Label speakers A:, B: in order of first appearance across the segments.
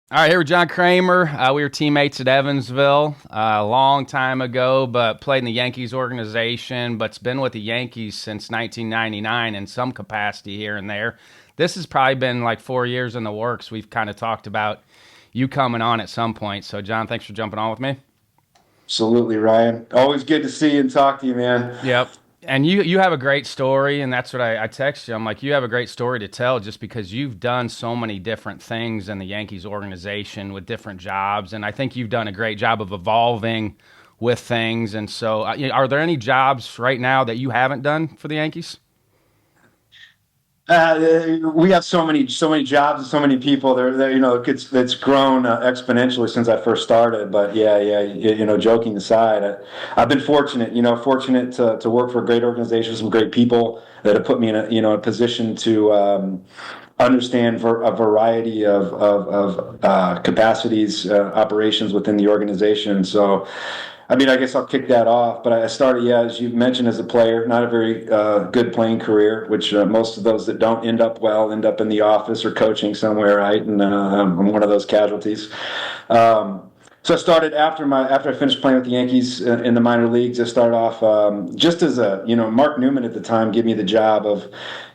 A: All right, here with John Kremer. We were teammates at Evansville a long time ago, but played in the Yankees organization, but's been with the Yankees since 1999 in some capacity here and there. This has probably been like 4 years in the works. We've kind of talked about you coming on at some point. So, John, thanks for jumping on with me.
B: Absolutely, Ryan. Always good to see you and talk to you, man.
A: Yep. And you have a great story, and that's what I text you. I'm like, you have a great story to tell just because you've done so many different things in the Yankees organization with different jobs, and I think you've done a great job of evolving with things. And so, are there any jobs right now that you haven't done for the Yankees?
B: We have so many jobs and so many people. It's grown exponentially since I first started. But yeah. Joking aside, I've been fortunate to work for a great organization, some great people that have put me in a position to understand a variety of capacities, operations within the organization. So, I mean, I guess I'll kick that off. But I started, yeah, as you mentioned, as a player, not a very good playing career, which most of those that don't end up well end up in the office or coaching somewhere, right? And I'm one of those casualties. So I started after I finished playing with the Yankees in the minor leagues. I started off just as Mark Newman at the time gave me the job of,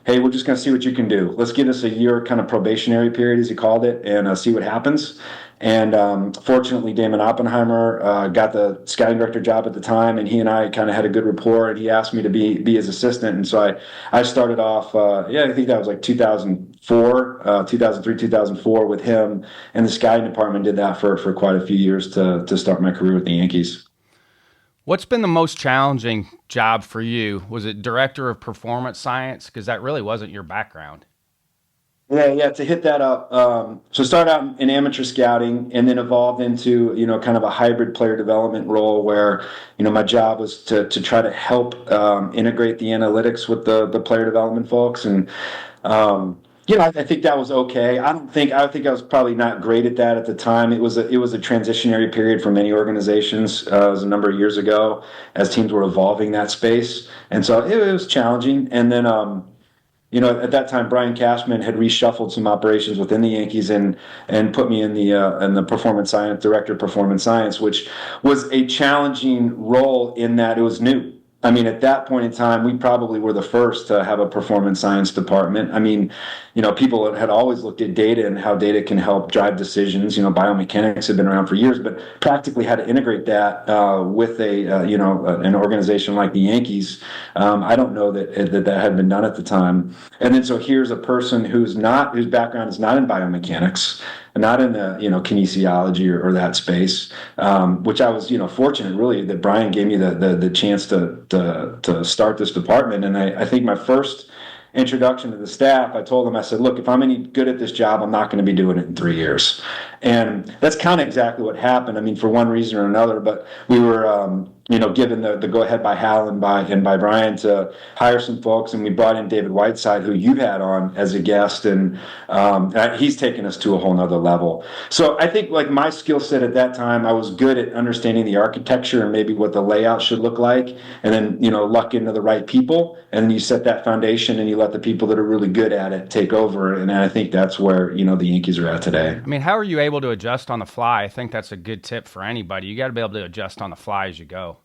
B: hey, we're just going to see what you can do. Let's give us a year kind of probationary period, as he called it, and see what happens. And fortunately, Damon Oppenheimer got the scouting director job at the time, and he and I kind of had a good rapport. And he asked me to be his assistant, and so I started off. I think that was like 2004, 2003, 2004 with him, and the scouting department did that for quite a few years to start my career with the Yankees.
A: What's been the most challenging job for you? Was it director of performance science? Because that really wasn't your background.
B: Yeah. To hit that up, so start out in amateur scouting, and then evolved into kind of a hybrid player development role where my job was to try to help integrate the analytics with the player development folks, and I think that was okay. I think I was probably not great at that at the time. It was a transitionary period for many organizations. It was a number of years ago as teams were evolving that space, and so it was challenging. And then at that time, Brian Cashman had reshuffled some operations within the Yankees and put me in the performance science director of performance science, which was a challenging role in that it was new. I mean, at that point in time, we probably were the first to have a performance science department. I mean, people had always looked at data and how data can help drive decisions. Biomechanics had been around for years, but practically how to integrate that with an organization like the Yankees. I don't know that had been done at the time. And then so here's a person whose background is not in biomechanics, not in the kinesiology or that space, which I was fortunate really that Brian gave me the chance to start this department. And I think my first introduction to the staff, I told them, I said, look, if I'm any good at this job, I'm not going to be doing it in 3 years. And that's kind of exactly what happened. I mean, for one reason or another, but we were, given the go ahead by Hal and by Brian to hire some folks. And we brought in David Whiteside, who you had on as a guest. And he's taken us to a whole nother level. So I think like my skill set at that time, I was good at understanding the architecture and maybe what the layout should look like. And then, luck into the right people. And then you set that foundation and you let the people that are really good at it take over. And I think that's where, the Yankees are at today.
A: I mean, how are you able to adjust on the fly? I think that's a good tip for anybody. You got to be able to adjust on the fly as you go.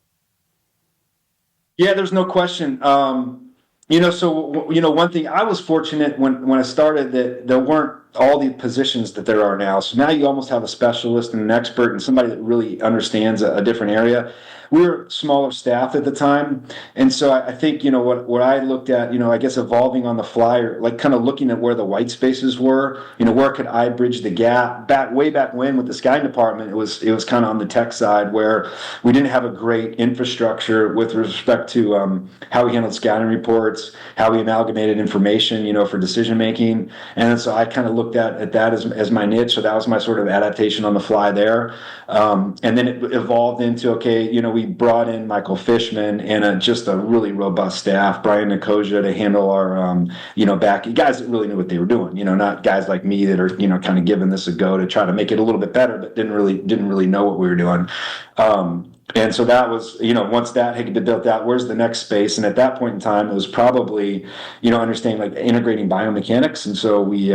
B: Yeah, there's no question. One thing I was fortunate when I started that there weren't all the positions that there are now. So now you almost have a specialist and an expert and somebody that really understands a different area. We were smaller staff at the time, and so I think what I looked at, I guess evolving on the fly, or like kind of looking at where the white spaces were. Where could I bridge the gap? Way back when with the scouting department, it was kind of on the tech side where we didn't have a great infrastructure with respect to how we handled scouting reports, how we amalgamated information, for decision making, and so I kind of looked at that as my niche. So that was my sort of adaptation on the fly there, and then it evolved into okay, we brought in Michael Fishman and just a really robust staff, Brian Nicosia to handle our, back guys that really knew what they were doing. Not guys like me that are kind of giving this a go to try to make it a little bit better, but didn't really know what we were doing. And so that was, once that had been built out, where's the next space? And at that point in time, it was probably, understanding like integrating biomechanics. And so we,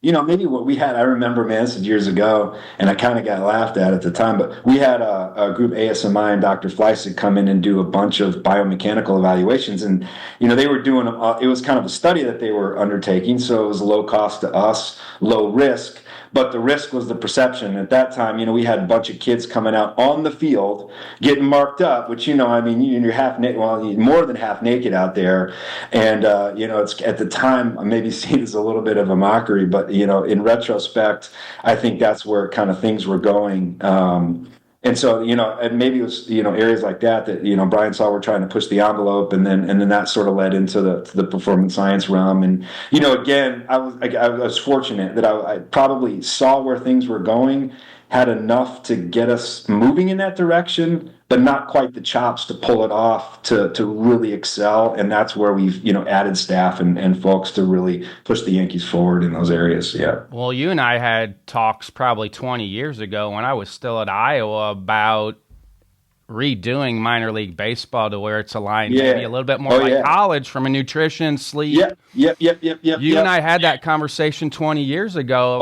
B: maybe what we had, I remember, man, this is years ago, and I kind of got laughed at the time, but we had a group, ASMI and Dr. Fleissig, come in and do a bunch of biomechanical evaluations. And, they were doing, it was kind of a study that they were undertaking. So it was low cost to us, low risk. But the risk was the perception. At that time, we had a bunch of kids coming out on the field, getting marked up, which, I mean, you're half naked, well, you're more than half naked out there. And, it's at the time maybe seen as a little bit of a mockery, but, in retrospect, I think that's where kind of things were going. And so, and maybe it was, areas like that, Brian saw we're trying to push the envelope, and then that sort of led into the performance science realm. And, again, I was fortunate that I probably saw where things were going, had enough to get us moving in that direction, but not quite the chops to pull it off to really excel. And that's where we've, added staff and folks to really push the Yankees forward in those areas. Yeah.
A: Well, you and I had talks probably 20 years ago when I was still at Iowa about redoing minor league baseball to where it's aligned maybe a little bit more college from a nutrition, sleep.
B: Yep.
A: You and I had that conversation 20 years ago.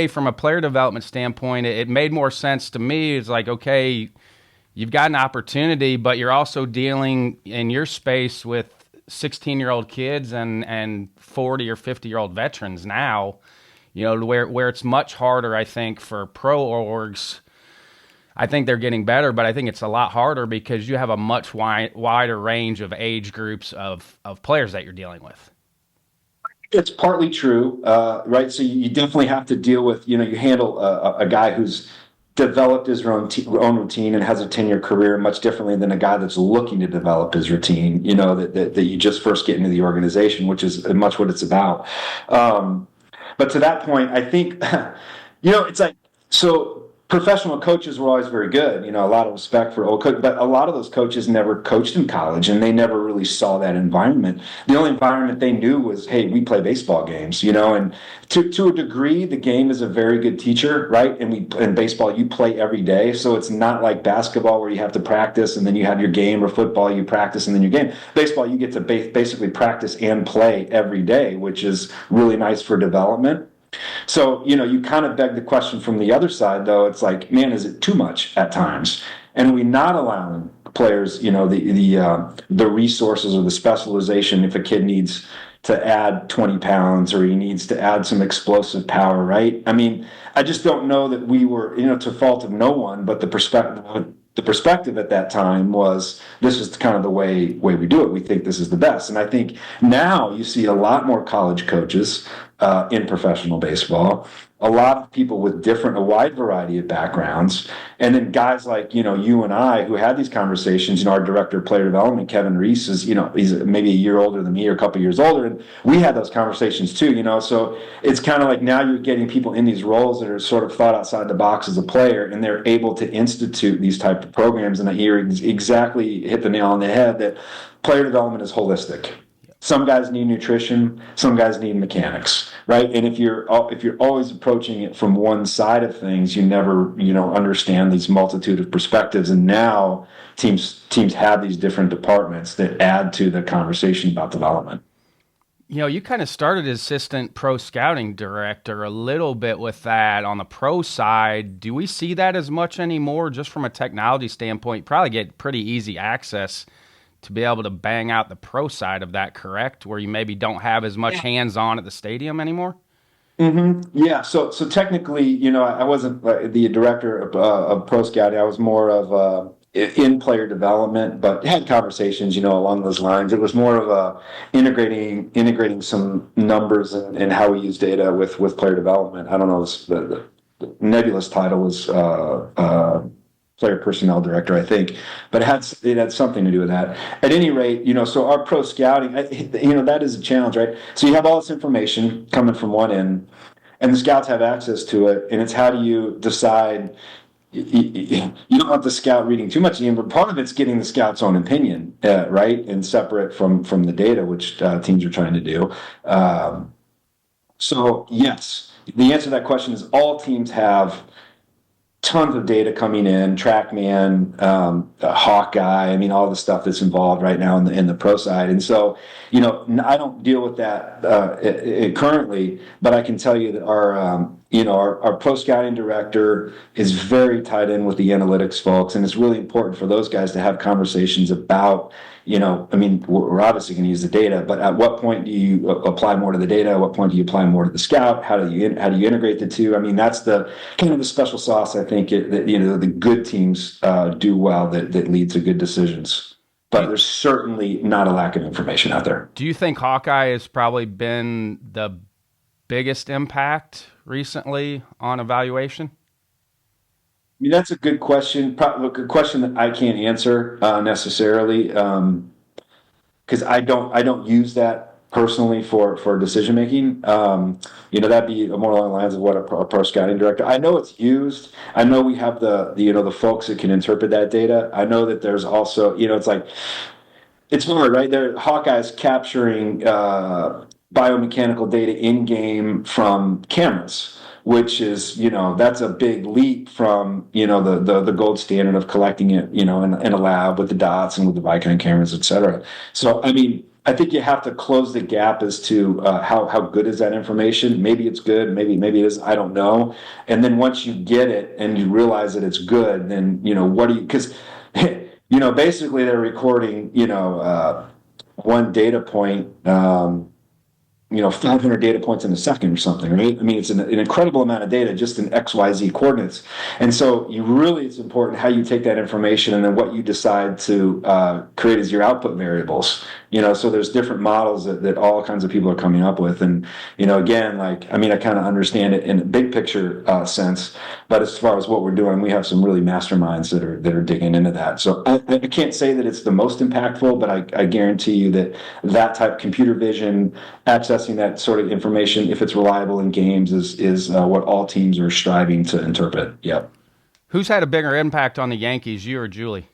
A: From a player development standpoint, it made more sense to me. It's like, okay, you've got an opportunity, but you're also dealing in your space with 16-year-old kids and 40 or 50-year-old veterans now, where it's much harder, I think, for pro orgs. I think they're getting better, but I think it's a lot harder because you have a much wider range of age groups of players that you're dealing with.
B: It's partly true, right? So you definitely have to deal with, you handle a guy who's developed his own routine and has a 10-year career much differently than a guy that's looking to develop his routine, that you just first get into the organization, which is much what it's about. But to that point, I think, it's like, so professional coaches were always very good, a lot of respect for old coaches, but a lot of those coaches never coached in college, and they never really saw that environment. The only environment they knew was, hey, we play baseball games, and to a degree, the game is a very good teacher, right? And in baseball, you play every day, so it's not like basketball where you have to practice and then you have your game, or football, you practice and then your game. Baseball, you get to basically practice and play every day, which is really nice for development. So, you kind of beg the question from the other side, though. It's like, man, is it too much at times? And are we not allowing players, the resources or the specialization if a kid needs to add 20 pounds or he needs to add some explosive power, right? I mean, I just don't know that we were, to fault of no one, but the perspective at that time was, this is kind of the way we do it. We think this is the best. And I think now you see a lot more college coaches in professional baseball, a lot of people with a wide variety of backgrounds, and then guys like, you and I who had these conversations. Our director of player development, Kevin Reese, is, he's maybe a year older than me or a couple years older, and we had those conversations too, so it's kind of like now you're getting people in these roles that are sort of thought outside the box as a player, and they're able to institute these type of programs. And you're exactly hit the nail on the head that player development is holistic. Some guys need nutrition, some guys need mechanics, right? And if you're always approaching it from one side of things, you never, understand these multitude of perspectives. And now teams have these different departments that add to the conversation about development.
A: You kind of started as assistant pro scouting director a little bit with that on the pro side. Do we see that as much anymore? Just from a technology standpoint, you probably get pretty easy access to be able to bang out the pro side of that, correct? Where you maybe don't have as much hands-on at the stadium anymore?
B: Mm-hmm. Yeah. So technically, I wasn't the director of pro scouting. I was more of in player development, but had conversations, along those lines. It was more of integrating some numbers and how we use data with player development. I don't know, the nebulous title was player personnel director, I think, but it had something to do with that. At any rate, so our pro scouting, that is a challenge, right? So you have all this information coming from one end, and the scouts have access to it, and it's how do you decide? You don't want the scout reading too much in, but part of it's getting the scout's own opinion, right, and separate from the data, which teams are trying to do. So yes, the answer to that question is all teams have tons of data coming in, TrackMan, Hawkeye. I mean, all the stuff that's involved right now in the pro side. And so, I don't deal with that currently, but I can tell you that our pro scouting director is very tied in with the analytics folks, and it's really important for those guys to have conversations about. I mean, we're obviously going to use the data, but at what point do you apply more to the data? At what point do you apply more to the scout? How do you integrate the two? I mean, that's the kind of the special sauce. I think that the good teams do well that lead to good decisions. But there's certainly not a lack of information out there.
A: Do you think Hawkeye has probably been the biggest impact recently on evaluation?
B: I mean, that's a good question. Probably a good question that I can't answer necessarily, because I don't use that personally for decision making. That'd be more along the lines of what a pro scouting director. I know it's used. I know we have the folks that can interpret that data. I know that there's also it's like it's hard, right? There, Hawkeye's capturing biomechanical data in game from cameras, which is that's a big leap from the gold standard of collecting it in a lab with the dots and with the Vicon cameras, et cetera. So I mean, I think you have to close the gap as to how good is that information. Maybe it's good, maybe it is. I don't know. And then once you get it and you realize that it's good, then what do you? Because basically they're recording one data point. 500 data points in a second or something, right? I mean, it's an incredible amount of data just in XYZ coordinates. And so it's important how you take that information and then what you decide to create as your output variables. So there's different models that all kinds of people are coming up with. And, again, I kind of understand it in a big picture sense, but as far as what we're doing, we have some really masterminds that are digging into that. So I can't say that it's the most impactful, but I guarantee you that type of computer vision, accessing that sort of information, if it's reliable in games, is what all teams are striving to interpret. Yep.
A: Who's had a bigger impact on the Yankees, you or Julie?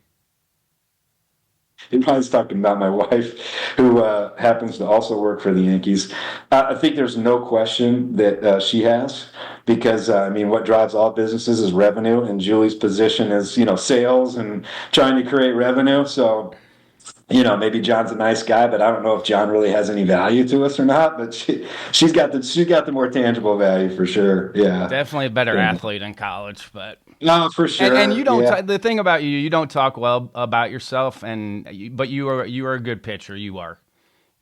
B: I was talking about my wife, who happens to also work for the Yankees. I think there's no question that she has, because what drives all businesses is revenue, and Julie's position is sales and trying to create revenue. So maybe John's a nice guy, but I don't know if John really has any value to us or not. But she's got the more tangible value for sure. Yeah,
A: definitely a better athlete in college, but
B: no, for sure.
A: And you don't. The thing about you don't talk well about yourself, but you are a good pitcher. You are.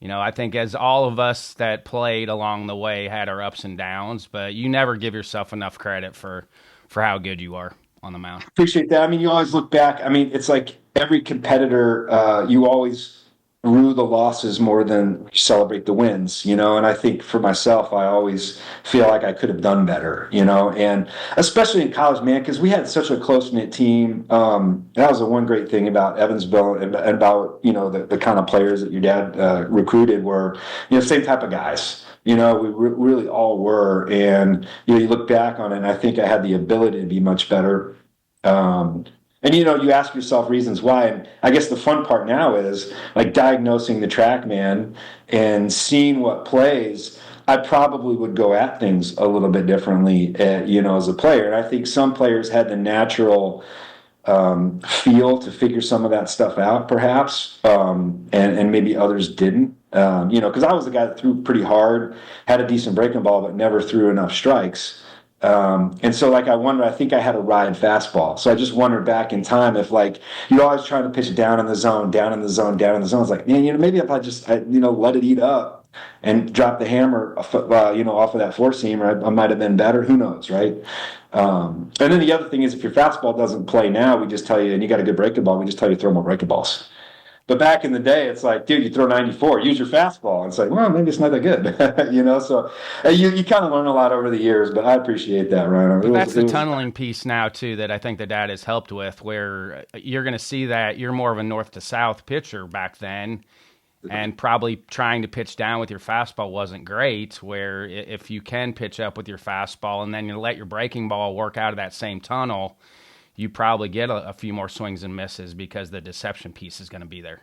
A: I think as all of us that played along the way had our ups and downs, but you never give yourself enough credit for how good you are on the mound.
B: Appreciate that. You always look back. It's like every competitor, you always rue the losses more than you celebrate the wins, and I think for myself, I always feel like I could have done better, and especially in college, man, because we had such a close-knit team. That was the one great thing about Evansville and about, the kind of players that your dad recruited were, same type of guys. We really all were. And, you look back on it, and I think I had the ability to be much better. And you ask yourself reasons why. And I guess the fun part now is like diagnosing the TrackMan and seeing what plays. I probably would go at things a little bit differently, as a player. And I think some players had the natural feel to figure some of that stuff out, perhaps, and maybe others didn't. Because I was the guy that threw pretty hard, had a decent breaking ball, but never threw enough strikes. And so, I wonder, I think I had a ride fastball. So I just wondered back in time if, you're always trying to pitch down in the zone, down in the zone, down in the zone. It's like, man, maybe if I just, let it eat up and drop the hammer, off of that four seamer, I might have been better. Who knows, right? And then the other thing is, if your fastball doesn't play now, we just tell you, and you got a good breaking ball, we just tell you throw more breaking balls. But back in the day, it's like, dude, you throw 94, use your fastball. And it's like, well, maybe it's not that good, So you kind of learn a lot over the years, but I appreciate that, Ryan.
A: That's the tunneling piece now, too, that I think the dad has helped with, where you're going to see that you're more of a north to south pitcher back then, and probably trying to pitch down with your fastball wasn't great, where if you can pitch up with your fastball and then you let your breaking ball work out of that same tunnel, you probably get a few more swings and misses because the deception piece is going to be there.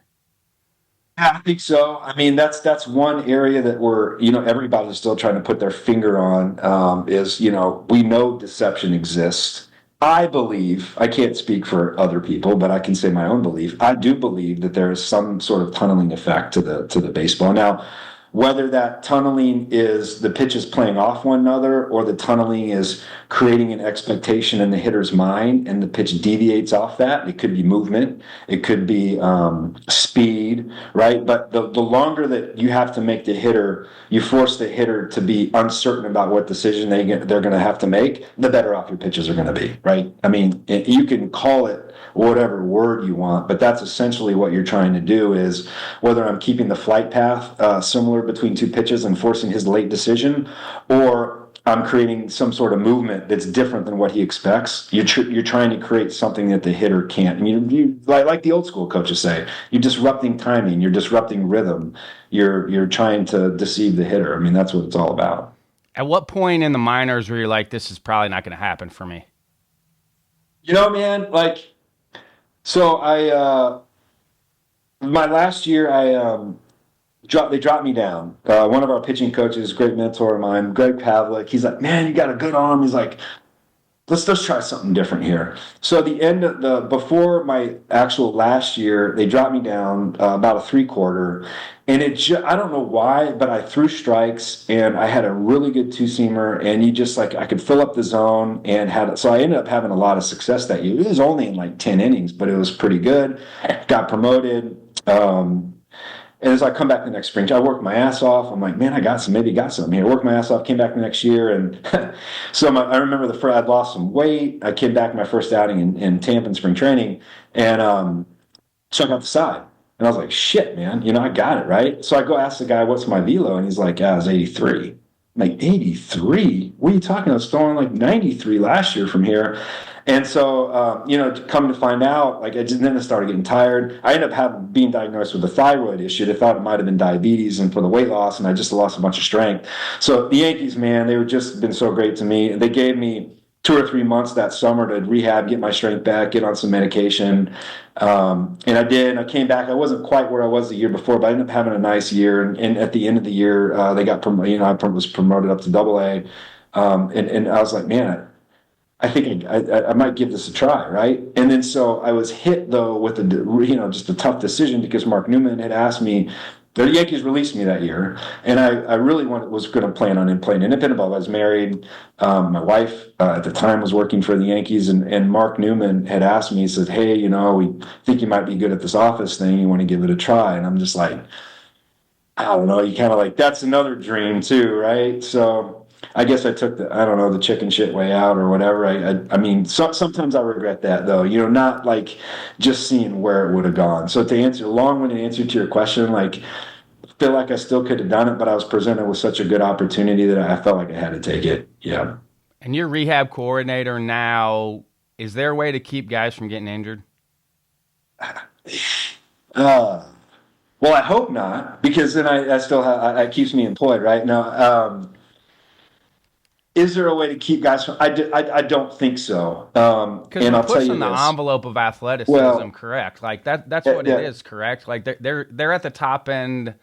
B: Yeah, I think so. That's one area that we're, everybody's still trying to put their finger on, is, we know deception exists. I believe, I can't speak for other people, but I can say my own belief. I do believe that there is some sort of tunneling effect to the baseball. Now, whether that tunneling is the pitches playing off one another or the tunneling is creating an expectation in the hitter's mind and the pitch deviates off that, it could be movement, it could be speed, right? But the longer that you have to make the hitter, you force the hitter to be uncertain about what decision they're going to have to make, the better off your pitches are going to be, right? I mean, you can call it whatever word you want, but that's essentially what you're trying to do is whether I'm keeping the flight path similar between two pitches and forcing his late decision, or I'm creating some sort of movement that's different than what he expects. You're trying to create something that the hitter can't. I mean, like the old school coaches say, you're disrupting timing, you're disrupting rhythm, you're trying to deceive the hitter. I mean, that's what it's all about.
A: At what point in the minors were you like, this is probably not going to happen for me?
B: Man, like so my last year they dropped me down. One of our pitching coaches, great mentor of mine, Greg Pavlik, he's like, man, you got a good arm. He's like, let's try something different here. So the end of before my actual last year, they dropped me down about a 3/4, and I don't know why, but I threw strikes and I had a really good two seamer, and you just like I could fill up the zone and so I ended up having a lot of success that year. It was only in like 10 innings, but it was pretty good. Got promoted. And as I come back the next spring, I worked my ass off. I'm like, man, maybe got something here. Worked my ass off, came back the next year. And so I remember I'd lost some weight. I came back my first outing in Tampa in spring training and struck out the side. And I was like, shit, man, I got it, right? So I go ask the guy, what's my velo? And he's like, I was 83. I'm like, 83? What are you talking about? I was throwing like 93 last year from here. And so, come to find out, then I started getting tired. I ended up being diagnosed with a thyroid issue. They thought it might have been diabetes and for the weight loss, and I just lost a bunch of strength. So the Yankees, man, they were just been so great to me. They gave me 2 or 3 months that summer to rehab, get my strength back, get on some medication. And I did. I came back. I wasn't quite where I was the year before, but I ended up having a nice year. And at the end of the year, they got promoted. I was promoted up to AA. And I was like, man, I think I might give this a try, right? And then so I was hit though with just a tough decision because Mark Newman had asked me. The Yankees released me that year, and I really was going to plan on playing independent ball. I was married. My wife at the time was working for the Yankees, and Mark Newman had asked me. He said, "Hey, we think you might be good at this office thing. You want to give it a try?" And I'm just like, I don't know. You kind of like that's another dream too, right? So. I guess I took the chicken shit way out or whatever. I mean, sometimes I regret that though, not like just seeing where it would have gone. So to answer, long-winded answer to your question, like, I feel like I still could have done it, but I was presented with such a good opportunity that I felt like I had to take it. Yeah.
A: And you're rehab coordinator now. Is there a way to keep guys from getting injured?
B: Well, I hope not, because then I still have, it keeps me employed right now. Is there a way to keep guys from? I don't think so.
A: Because
B: and
A: we're
B: I'll tell you
A: pushing the
B: this.
A: envelope of athleticism,
B: Well,
A: correct? Like that's what it is, correct? Like they're at the top end,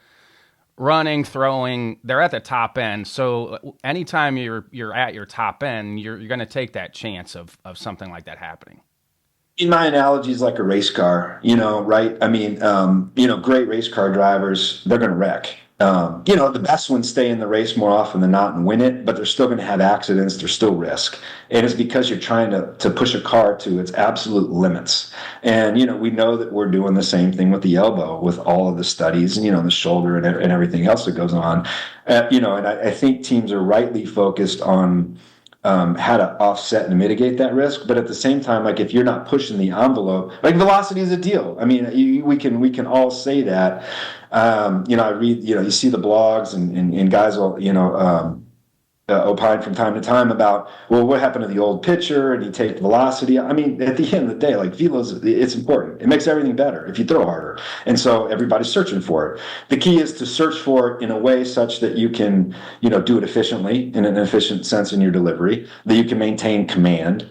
A: running, throwing. They're at the top end. So anytime you're at your top end, you're going to take that chance of something like that happening.
B: In my analogy is like a race car, right? I mean, great race car drivers, they're going to wreck. The best ones stay in the race more often than not and win it, but they're still going to have accidents. There's still risk. And it's because you're trying to push a car to its absolute limits. And, we know that we're doing the same thing with the elbow, with all of the studies and, the shoulder and everything else that goes on. And I think teams are rightly focused on how to offset and mitigate that risk, but at the same time, like if you're not pushing the envelope, like velocity is a deal. I mean, we can all say that. I read, you see the blogs and guys will, opine from time to time about, well, what happened to the old pitcher and he take velocity. I mean, at the end of the day, like it's important. It makes everything better if you throw harder. And so everybody's searching for it. The key is to search for it in a way such that you can, do it efficiently in an efficient sense in your delivery, that you can maintain command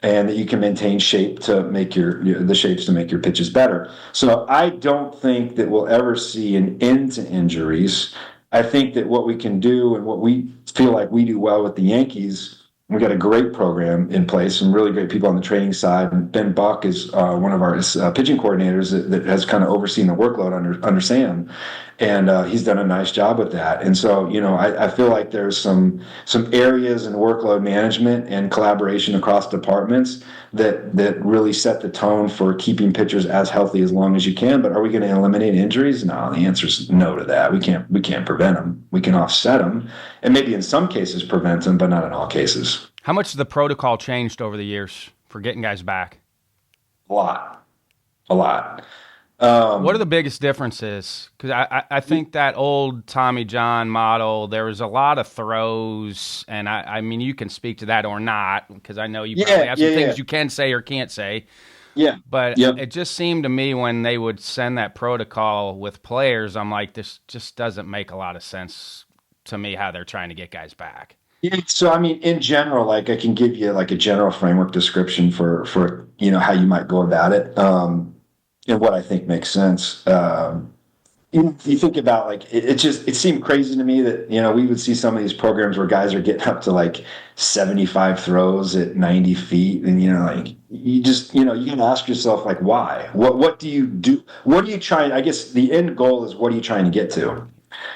B: and that you can maintain shape to make the shapes to make your pitches better. So I don't think that we'll ever see an end to injuries. I think that what we can do and what we feel like we do well with the Yankees, We got a great program in place, some really great people on the training side. And Ben Buck is one of our pitching coordinators that has kind of overseen the workload under Sam, and he's done a nice job with that. And so, I feel like there's some areas in workload management and collaboration across departments that really set the tone for keeping pitchers as healthy as long as you can. But are we going to eliminate injuries? No, the answer is no to that. We can't prevent them. We can offset them, and maybe in some cases prevent them, but not in all cases.
A: How much has the protocol changed over the years for getting guys back?
B: A lot, a lot.
A: What are the biggest differences? Because I think that old Tommy John model, there was a lot of throws, and I mean, you can speak to that or not, because I know you probably have some things you can say or can't say.
B: Yeah.
A: But it just seemed to me when they would send that protocol with players, I'm like, this just doesn't make a lot of sense to me how they're trying to get guys back.
B: Yeah, so I mean, in general, like I can give you like a general framework description for how you might go about it, and what I think makes sense. You think about like it seemed crazy to me that we would see some of these programs where guys are getting up to like 75 throws at 90 feet, and like you gotta ask yourself like why? What do you do? What are you trying? I guess the end goal is what are you trying to get to?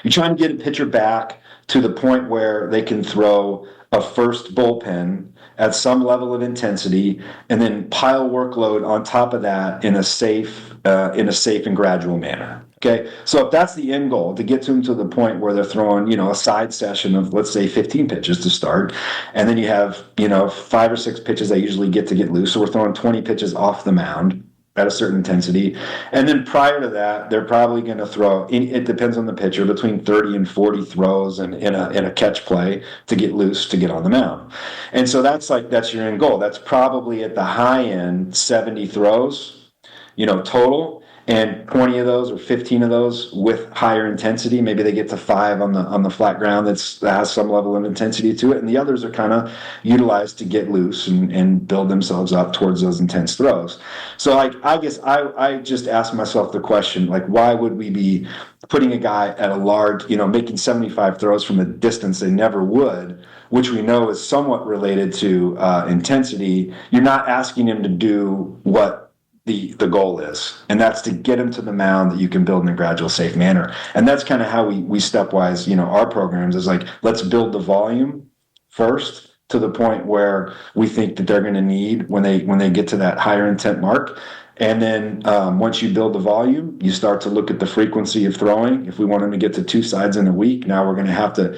B: You're trying to get a pitcher back to the point where they can throw a first bullpen at some level of intensity, and then pile workload on top of that in a safe and gradual manner. Okay, so if that's the end goal, to get them to the point where they're throwing, a side session of let's say 15 pitches to start, and then you have 5 or 6 pitches they usually get loose. So we're throwing 20 pitches off the mound at a certain intensity. And then prior to that, they're probably going to throw, it depends on the pitcher, between 30 and 40 throws in a catch play to get loose, to get on the mound. And so that's your end goal. That's probably at the high end, 70 throws, total. And 20 of those or 15 of those with higher intensity. Maybe they get to 5 on the flat ground that has some level of intensity to it, and the others are kind of utilized to get loose and build themselves up towards those intense throws. So I guess I just asked myself the question, like, why would we be putting a guy at a large, making 75 throws from a distance they never would, which we know is somewhat related to intensity? You're not asking him to do what the goal is, and that's to get him to the mound that you can build in a gradual, safe manner. And that's kind of how we stepwise, our programs is like, let's build the volume first to the point where we think that they're going to need when they get to that higher intent mark. And then once you build the volume, you start to look at the frequency of throwing. If we want them to get to 2 sides in a week, now we're going to have to,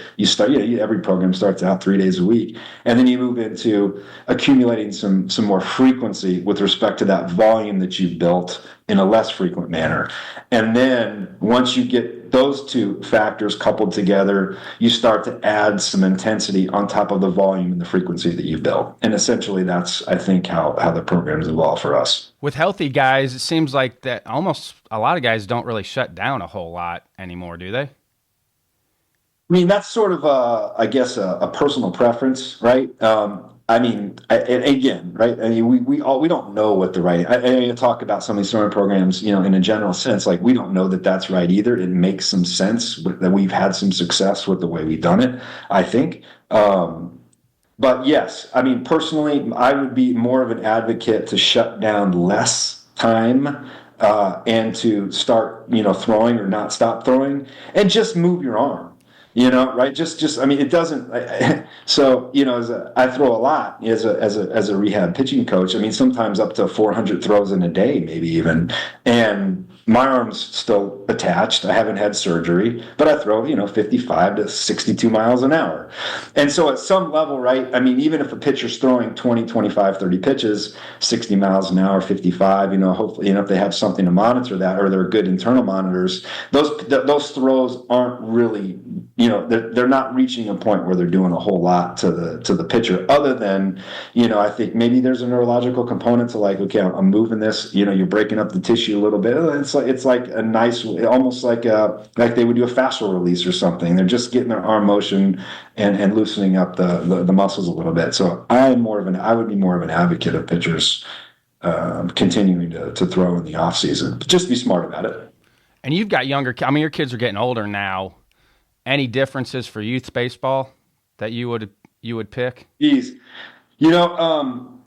B: every program starts out 3 days a week. And then you move into accumulating some more frequency with respect to that volume that you've built in a less frequent manner. And then once you get those 2 factors coupled together, you start to add some intensity on top of the volume and the frequency that you've built. And essentially that's, I think, how the programs evolve for us.
A: With healthy guys, it seems like that almost a lot of guys don't really shut down a whole lot anymore, do they?
B: I mean, that's sort of, I guess, a personal preference, right? Again, right? I mean, we don't know what the right. I talk about some of these summer programs, in a general sense, like we don't know that that's right either. It makes some sense that we've had some success with the way we've done it, I think. But yes, I mean, personally, I would be more of an advocate to shut down less time and to start, throwing or not stop throwing and just move your arm. Right? I mean, it doesn't. So, I throw a lot as a rehab pitching coach. I mean, sometimes up to 400 throws in a day, maybe even. And my arm's still attached. I haven't had surgery, but I throw, 55 to 62 miles an hour. And so at some level, right, I mean, even if a pitcher's throwing 20, 25, 30 pitches, 60 miles an hour, 55, hopefully, if they have something to monitor that or they're good internal monitors, those throws aren't really, they're not reaching a point where they're doing a whole lot to the pitcher other than, I think maybe there's a neurological component to like, okay, I'm moving this, you're breaking up the tissue a little bit. It's like a nice, almost like they would do a fascial release or something. They're just getting their arm motion and loosening up the muscles a little bit. So I would be more of an advocate of pitchers continuing to throw in the off season. But just be smart about it.
A: And you've got younger. I mean, your kids are getting older now. Any differences for youth baseball that you would you would pick?
B: Jeez.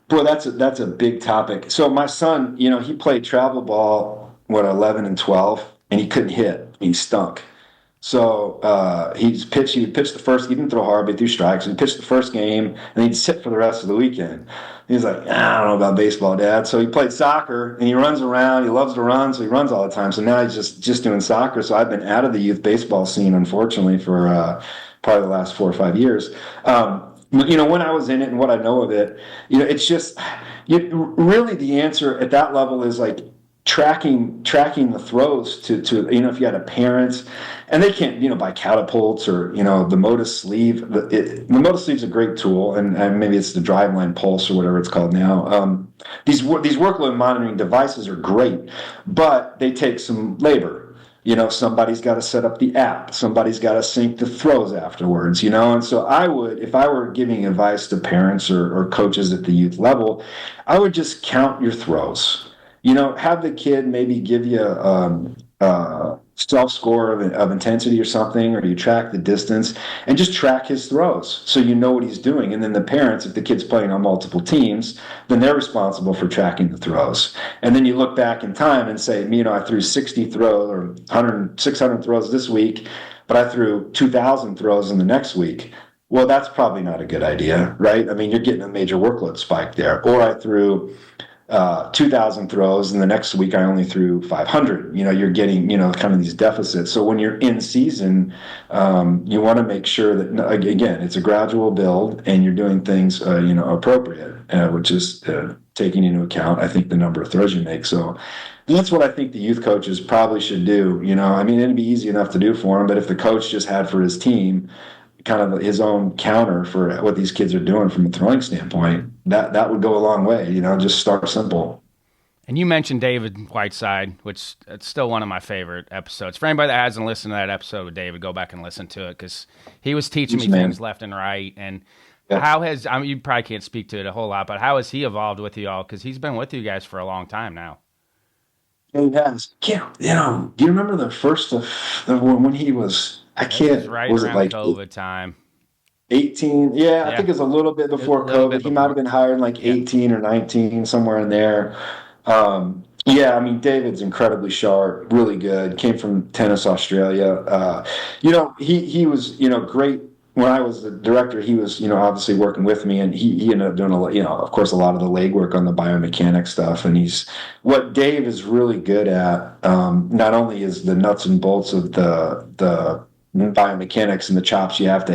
B: Boy, that's a big topic. So my son, he played travel ball, 11 and 12, and he couldn't hit. He stunk. So he would pitch the first, he didn't throw hard, but he threw strikes. He pitched the first game, and he'd sit for the rest of the weekend. He's like, I don't know about baseball, Dad. So he played soccer, and he runs around. He loves to run, so he runs all the time. So now he's just doing soccer. So I've been out of the youth baseball scene, unfortunately, for probably the last 4 or 5 years. When I was in it and what I know of it, it's just really the answer at that level is like tracking the throws to if you had a parent and they can't buy catapults or the Motus sleeve. The Motus sleeve is a great tool, and maybe it's the Driveline Pulse or whatever it's called now. These workload monitoring devices are great, but they take some labor. Somebody's got to set up the app. Somebody's got to sync the throws afterwards, And so if I were giving advice to parents or coaches at the youth level, I would just count your throws. Have the kid maybe give you a self-score of intensity or something, or you track the distance and just track his throws so you know what he's doing. And then the parents, if the kid's playing on multiple teams, then they're responsible for tracking the throws. And then you look back in time and say, I threw 60 throws or 600 throws this week, but I threw 2,000 throws in the next week. Well, that's probably not a good idea, right? I mean, you're getting a major workload spike there. Or I threw 2,000 throws, and the next week I only threw 500. You're getting, kind of these deficits. So when you're in season, you want to make sure that, again, it's a gradual build and you're doing things, appropriate, which is taking into account, I think, the number of throws you make. So that's what I think the youth coaches probably should do. It'd be easy enough to do for him, but if the coach just had for his team kind of his own counter for what these kids are doing from a throwing standpoint, that would go a long way. Just start simple.
A: And you mentioned David Whiteside, which it's still one of my favorite episodes. For anybody that hasn't listened to that episode with David, go back and listen to it, because he was teaching me things left and right. And how has, you probably can't speak to it a whole lot, but how has he evolved with you all? Because he's been with you guys for a long time now.
B: He has. Do you remember the first when he was? I can't.
A: Was right
B: was
A: around
B: it like
A: COVID time?
B: 18? Yeah, I think it was a little bit before COVID. He might have been hired in like 18 or 19, somewhere in there. David's incredibly sharp, really good. Came from Tennis Australia. He was great. When I was the director, he was obviously working with me, and he ended up doing of course, a lot of the legwork on the biomechanics stuff. And what Dave is really good at. Not only is the nuts and bolts of the biomechanics and the chops you have to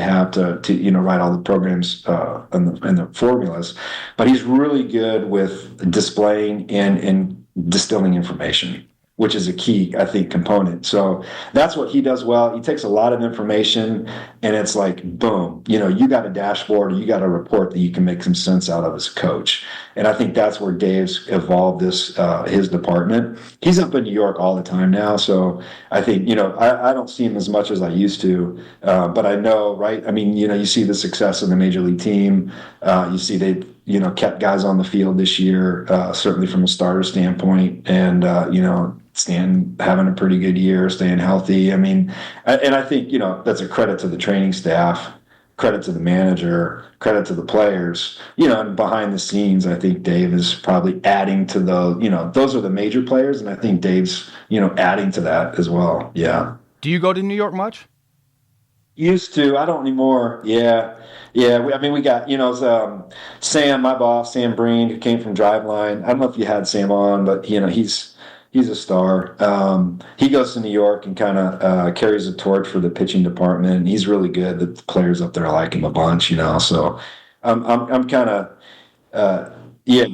B: write all the programs and the formulas, but he's really good with displaying and distilling information, which is a key, I think, component. So that's what he does well. He takes a lot of information, and it's like, boom, you got a dashboard, you got a report that you can make some sense out of as a coach. And I think that's where Dave's evolved his department. He's up in New York all the time now. So I think, I don't see him as much as I used to, but I know, right? I mean, you see the success of the major league team. You see they kept guys on the field this year, certainly from a starter standpoint, and, Stan having a pretty good year, staying healthy. I mean, and I think, that's a credit to the training staff, credit to the manager, credit to the players, and behind the scenes, I think Dave is probably adding to those are the major players. And I think Dave's, adding to that as well. Yeah.
A: Do you go to New York much?
B: Used to. I don't anymore. Yeah. Yeah. We got, Sam, my boss, Sam Breen, who came from Driveline. I don't know if you had Sam on, but, he's a star. He goes to New York and kind of carries a torch for the pitching department. He's really good. The players up there like him a bunch, So I'm kind of, yeah.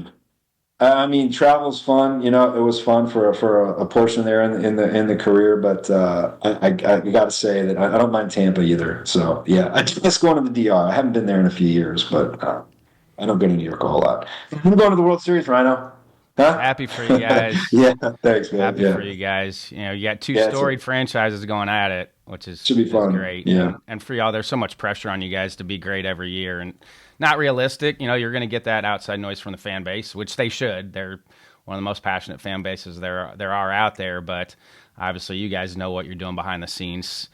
B: Travel's fun. It was fun for a portion there in the career, but I got to say that I don't mind Tampa either. So yeah, I just going to the DR. I haven't been there in a few years, but I don't go to New York a whole lot. I'm going to the World Series, Rhino. Huh?
A: Happy for you guys.
B: Yeah, thanks, man.
A: Happy for you guys. You got two storied franchises going at it, which
B: should be fun.
A: Great.
B: Yeah.
A: And for y'all, there's so much pressure on you guys to be great every year, and not realistic. You're going to get that outside noise from the fan base, which they should. They're one of the most passionate fan bases there are out there. But obviously, you guys know what you're doing behind the scenes.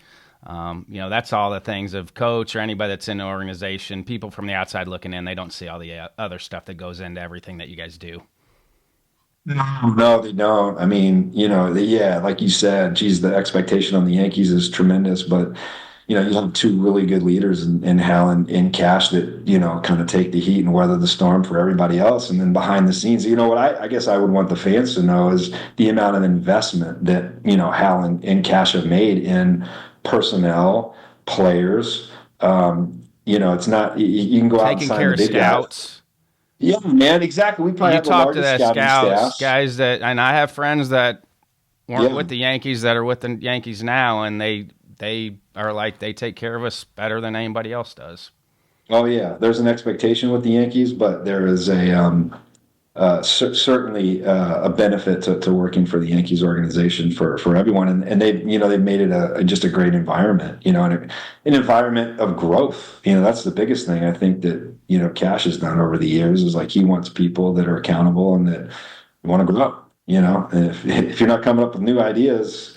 A: That's all the things of coach or anybody that's in the organization. People from the outside looking in, they don't see all the other stuff that goes into everything that you guys do.
B: No, they don't. I mean, yeah, like you said, geez, the expectation on the Yankees is tremendous, but you have two really good leaders in Hal and Cash that, kind of take the heat and weather the storm for everybody else. And then behind the scenes, what I guess I would want the fans to know is the amount of investment that, Hal and Cash have made in personnel, players. It's not, you can go out and
A: Taking
B: sign
A: care
B: the
A: of
B: big guys.
A: scouts.
B: Yeah, man, exactly. We probably
A: You
B: have the
A: talk to
B: largest
A: the
B: scouting
A: scouts,
B: staffs.
A: guys and I have friends that weren't
B: Yeah.
A: with the Yankees that are with the Yankees now, and they are like they take care of us better than anybody else does.
B: Oh yeah, there's an expectation with the Yankees, but there is certainly a benefit to working for the Yankees organization for everyone, and they've made it just a great environment, and an environment of growth. That's the biggest thing I think that Cash has done over the years is like he wants people that are accountable and that want to grow up. And if you're not coming up with new ideas,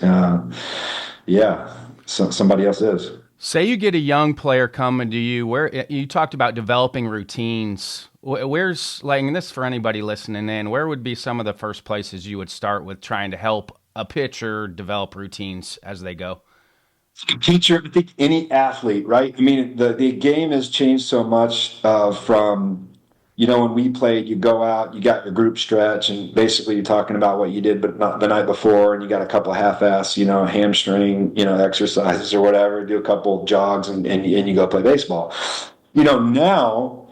B: yeah, somebody else is.
A: Say you get a young player coming to you, where you talked about developing routines. Where's like, and this for anybody listening in, where would be some of the first places you would start with trying to help a pitcher develop routines as they go?
B: Teacher, I think any athlete, right? I mean, the game has changed so much from, when we played, you go out, you got your group stretch, and basically you're talking about what you did, but not the night before, and you got a couple half-ass, hamstring, exercises or whatever, do a couple jogs, and you go play baseball. Now,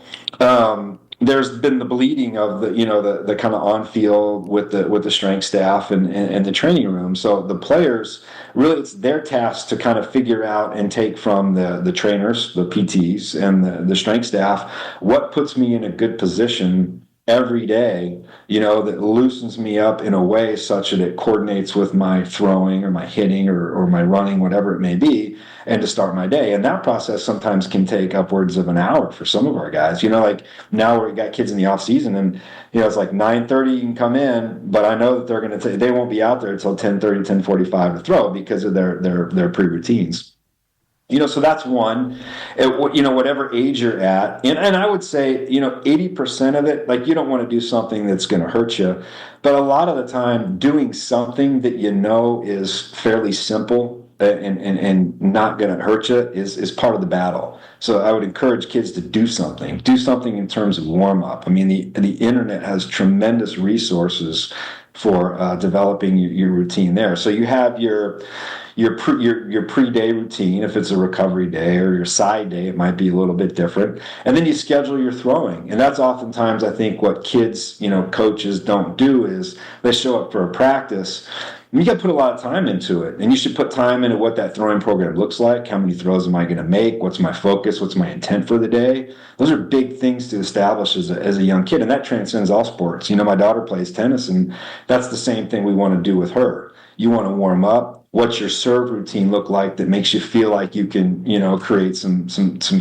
B: there's been the bleeding of the kind of on field with the strength staff and the training room. So the players really, it's their task to kind of figure out and take from the trainers, the PTs, and the strength staff what puts me in a good position every day, that loosens me up in a way such that it coordinates with my throwing or my hitting or my running, whatever it may be, and to start my day. And that process sometimes can take upwards of an hour for some of our guys. Like now we got kids in the off season and, it's like 9:30 you can come in, but I know that they won't be out there until 10:30, 10:45 to throw because of their pre-routines. So that's one. Whatever age you're at, and I would say, 80% of it, like you don't want to do something that's going to hurt you, but a lot of the time, doing something that is fairly simple and not going to hurt you is part of the battle. So I would encourage kids to do something. Do something in terms of warm up. I mean, the internet has tremendous resources for developing your routine there. So you have your pre-day routine if it's a recovery day, or your side day, it might be a little bit different, and then you schedule your throwing. And that's oftentimes I think what kids, coaches don't do is they show up for a practice. You got to put a lot of time into it, and you should put time into what that throwing program looks like. How many throws am I going to make? What's my focus? What's my intent for the day? Those are big things to establish as a young kid, and that transcends all sports. My daughter plays tennis, and that's the same thing we want to do with her. You want to warm up. What's your serve routine look like that makes you feel like you can, create some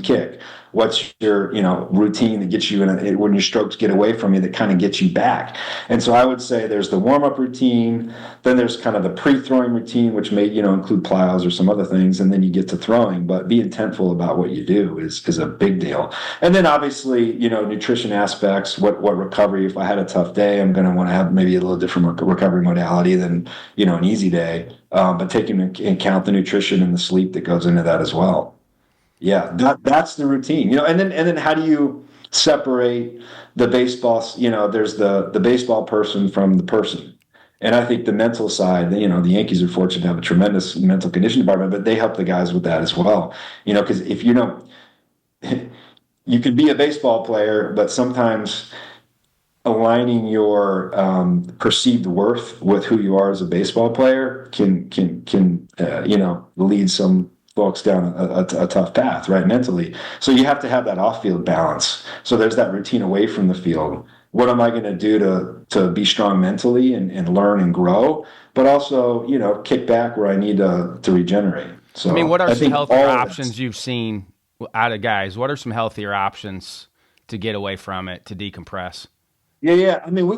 B: kick? What's your, routine that gets you when your strokes get away from you that kind of gets you back? And so I would say there's the warm-up routine, then there's kind of the pre-throwing routine, which may, include plyos or some other things, and then you get to throwing. But being intentful about what you do is a big deal. And then obviously, nutrition aspects, what recovery. If I had a tough day, I'm going to want to have maybe a little different recovery modality than, an easy day. But taking into account the nutrition and the sleep that goes into that as well. Yeah, that's the routine, and then how do you separate the baseball? There's the baseball person from the person, and I think the mental side. The Yankees are fortunate to have a tremendous mental condition department, but they help the guys with that as well. Because if you don't, you can be a baseball player, but sometimes aligning your perceived worth with who you are as a baseball player can lead some folks down a tough path, right, mentally. So you have to have that off-field balance. So there's that routine away from the field. What am I going to do to be strong mentally and learn and grow, but also, kick back where I need to regenerate. So
A: I mean, what are some healthier options
B: that's,
A: you've seen out of guys? What are some healthier options to get away from it, to decompress?
B: yeah. I mean,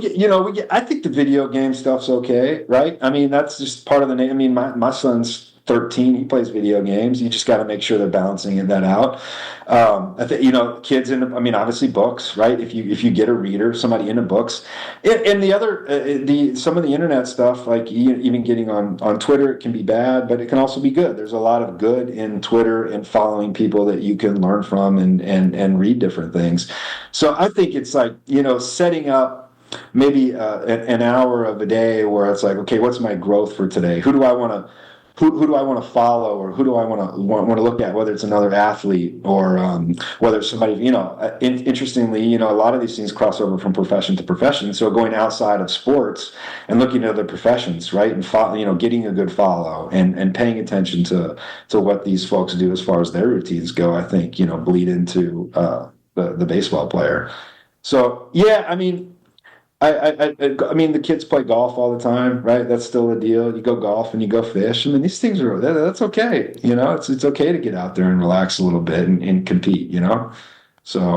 B: I think the video game stuff's okay, right? I mean, that's just part of the name. I mean, my son's 13, he plays video games. You just got to make sure they're balancing that out. I think, kids I mean, obviously books, right? If you get a reader, somebody into books, and the other, some of the internet stuff, like even getting on Twitter, it can be bad, but it can also be good. There's a lot of good in Twitter and following people that you can learn from and read different things. So I think it's like, setting up maybe an hour of a day where it's like, okay, what's my growth for today? Who do I want to who do I want to follow, or who do I want to look at? Whether it's another athlete or whether it's somebody, interestingly, a lot of these things cross over from profession to profession. So going outside of sports and looking at other professions, right, and getting a good follow and paying attention to what these folks do as far as their routines go, I think bleed into the baseball player. So yeah, I mean. I mean, the kids play golf all the time, right? That's still a deal. You go golf and you go fish. I mean, these things that's okay. It's okay to get out there and relax a little bit and compete. So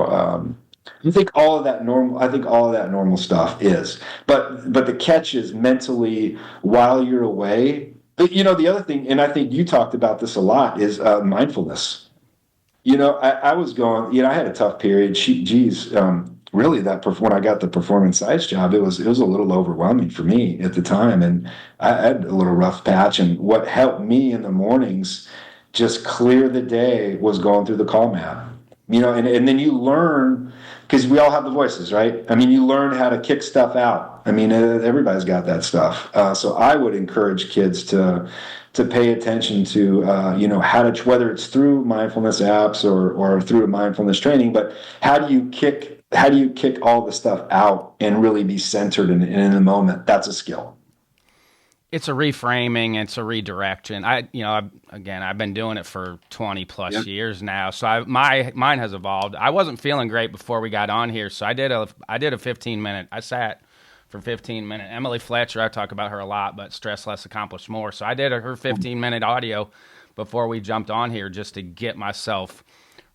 B: I think all of that normal stuff is, but the catch is mentally while you're away. But, the other thing, and I think you talked about this a lot, is mindfulness. I was going. I had a tough period. Really, when I got the performance science job, it was a little overwhelming for me at the time, and I had a little rough patch. And what helped me in the mornings just clear the day was going through the call map. And then you learn, because we all have the voices, right? I mean, you learn how to kick stuff out. I mean, everybody's got that stuff. So I would encourage kids to pay attention to how to, whether it's through mindfulness apps or through mindfulness training, but how do you kick all the stuff out and really be centered in the moment? That's a skill.
A: It's a reframing. It's a redirection. I've been doing it for 20 plus years now. So mine has evolved. I wasn't feeling great before we got on here. So I did a 15-minute, I sat for 15 minutes. Emily Fletcher, I talk about her a lot, but stress less, accomplish more. So I did her 15-minute audio before we jumped on here just to get myself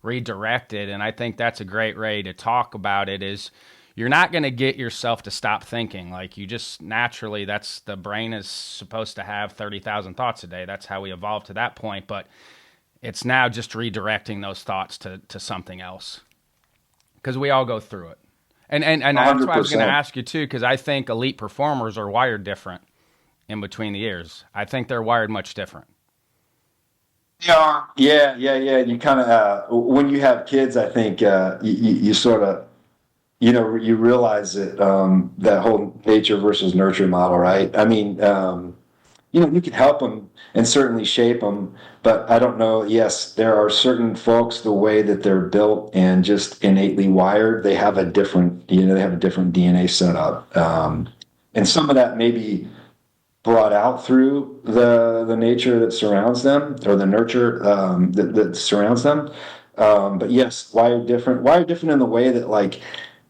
A: redirected. And I think that's a great way to talk about it. Is you're not going to get yourself to stop thinking. Like, you just naturally, the brain is supposed to have 30,000 thoughts a day. That's how we evolved to that point. But it's now just redirecting those thoughts to something else, because we all go through it. And that's why I was going to ask you too, because I think elite performers are wired different in between the ears. I think they're wired much different.
B: Yeah. You kind of when you have kids, I think you sort of you realize that whole nature versus nurture model, right? I mean, you can help them and certainly shape them, but I don't know. Yes, there are certain folks, the way that they're built and just innately wired, they have a different DNA setup, and some of that may be brought out through the nature that surrounds them, or the nurture that surrounds them. But yes, wired different in the way that, like,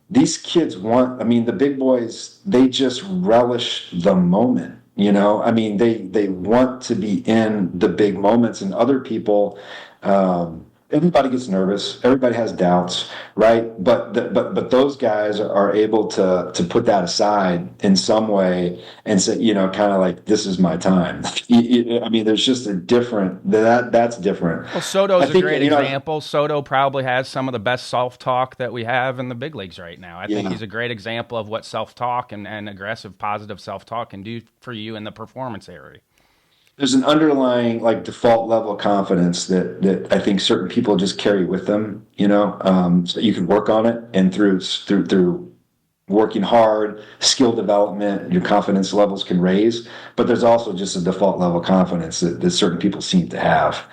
B: these kids the big boys, they just relish the moment. I mean, they want to be in the big moments, and other people, everybody gets nervous, everybody has doubts, right? But those guys are able to put that aside in some way and say, kind of like, this is my time. I mean, there's just a different, that's different.
A: Well, Soto's a great example. Soto probably has some of the best self-talk that we have in the big leagues right now. I think he's a great example of what self-talk and aggressive, positive self-talk can do for you in the performance area.
B: There's an underlying, like, default level of confidence that I think certain people just carry with them, so you can work on it, and through working hard, skill development, your confidence levels can raise. But there's also just a default level of confidence that certain people seem to have.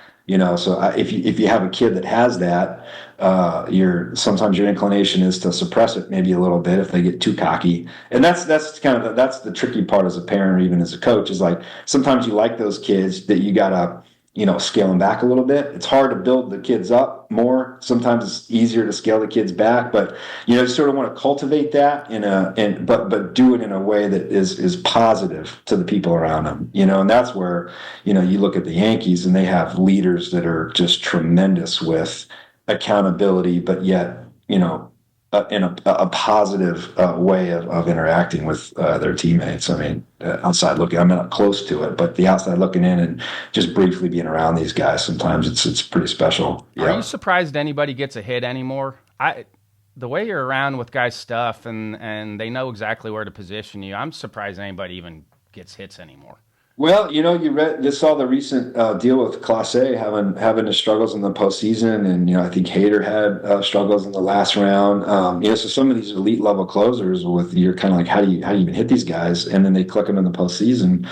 B: So if you have a kid that has that, sometimes your inclination is to suppress it maybe a little bit if they get too cocky, and that's the tricky part as a parent, or even as a coach, is like, sometimes you like those kids that you gotta scale them back a little bit. It's hard to build the kids up more. Sometimes it's easier to scale the kids back, but you sort of want to cultivate that but do it in a way that is positive to the people around them. And that's where you look at the Yankees, and they have leaders that are just tremendous with accountability, but yet in a positive way of interacting with their teammates. I mean, outside looking, I'm not close to it, but the outside looking in and just briefly being around these guys, sometimes it's pretty special.
A: Are you
B: Yeah.
A: surprised anybody gets a hit anymore? The way you're around with guys' stuff and they know exactly where to position you. I'm surprised anybody even gets hits anymore.
B: Well, you saw the recent deal with Class A having his struggles in the postseason, and I think Hader had struggles in the last round. So some of these elite level closers, with you're kind of like, how do you even hit these guys, and then they click them in the postseason.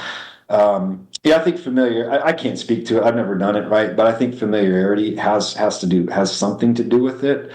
B: Yeah, I think I can't speak to it. I've never done it, right, but I think familiarity has something to do with it.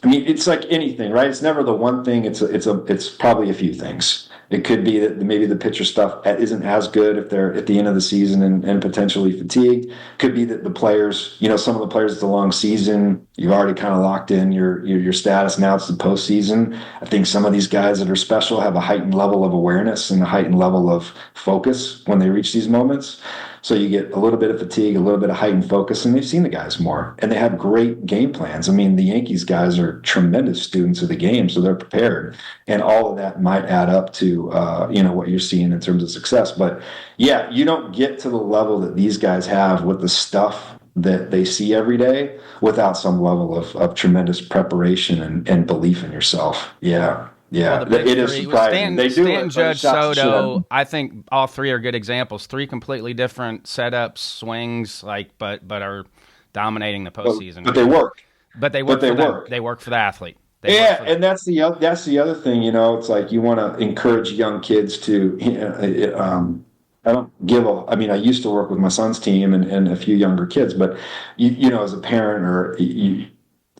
B: I mean, it's like anything, right? It's never the one thing. It's probably a few things. It could be that maybe the pitcher stuff isn't as good if they're at the end of the season and potentially fatigued. Could be that the players, some of the players, it's a long season. You've already kind of locked in your status. Now it's the postseason. I think some of these guys that are special have a heightened level of awareness and a heightened level of focus when they reach these moments. So you get a little bit of fatigue, a little bit of heightened focus, and they've seen the guys more, and they have great game plans. I mean, the Yankees guys are tremendous students of the game, so they're prepared, and all of that might add up to what you're seeing in terms of success. But yeah, you don't get to the level that these guys have with the stuff that they see every day without some level of tremendous preparation and belief in yourself. Yeah.
A: Well,
B: Yeah,
A: the big
B: it is
A: three,
B: surprising. They do
A: Stanton,
B: it, but it
A: Judge,
B: shocks the shit out of
A: Soto.
B: them.
A: I think all three are good examples. Three completely different setups, swings, but are dominating the
B: But,
A: postseason
B: but
A: right
B: they
A: now.
B: work.
A: But they
B: But
A: work
B: they
A: for them.
B: work.
A: They work for the athlete. They work
B: Yeah,
A: for
B: and
A: them.
B: that's the other thing. It's like you want to encourage young kids to. I don't give a. I mean, I used to work with my son's team and a few younger kids, but as a parent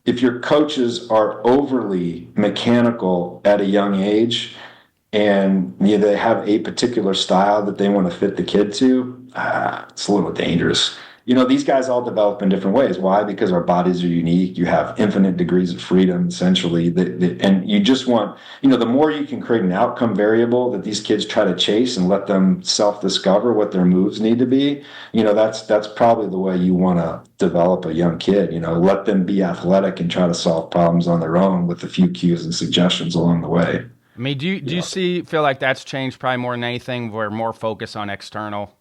B: if your coaches are overly mechanical at a young age, and they have a particular style that they want to fit the kid to, it's a little dangerous. These guys all develop in different ways. Why? Because our bodies are unique. You have infinite degrees of freedom, essentially, and you just want, the more you can create an outcome variable that these kids try to chase and let them self-discover what their moves need to be. That's probably the way you want to develop a young kid. Let them be athletic and try to solve problems on their own with a few cues and suggestions along the way.
A: I mean, do you feel like that's changed probably more than anything? We're more focused on external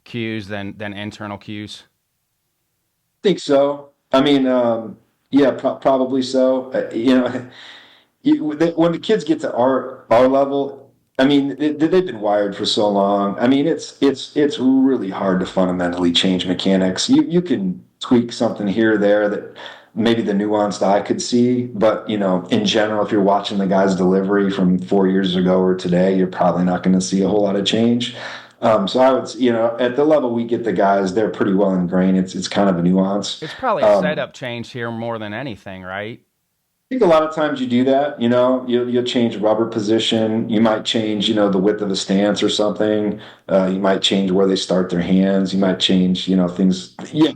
A: cues than internal cues.
B: Think so. I mean, yeah, probably so. When the kids get to our level, I mean, they've been wired for so long. I mean, it's really hard to fundamentally change mechanics. You can tweak something here or there that maybe the nuanced eye could see, but in general, if you're watching the guy's delivery from 4 years ago or today, you're probably not going to see a whole lot of change. So I would, at the level we get the guys, they're pretty well ingrained. It's kind of a nuance.
A: It's probably a setup change here more than anything, right?
B: I think a lot of times you do that. You'll change rubber position. You might change, the width of a stance or something. You might change where they start their hands. You might change, things. Yeah,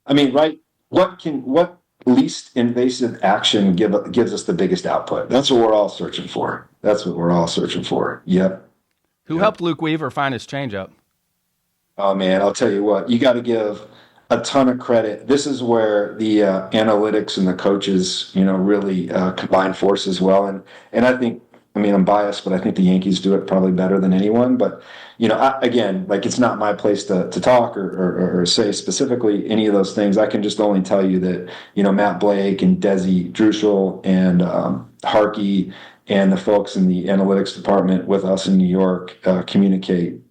B: I mean, right? What least invasive action gives us the biggest output? That's what we're all searching for. That's what we're all searching for. Yep.
A: Who
B: Yep.
A: helped Luke Weaver find his changeup?
B: Oh man, I'll tell you what, you got to give a ton of credit. This is where the analytics and the coaches, really combine forces well. And I think, I mean, I'm biased, but I think the Yankees do it probably better than anyone. But again, like it's not my place to talk or say specifically any of those things. I can just only tell you that Matt Blake and Desi Druschel and Harkey and the folks in the analytics department with us in New York communicate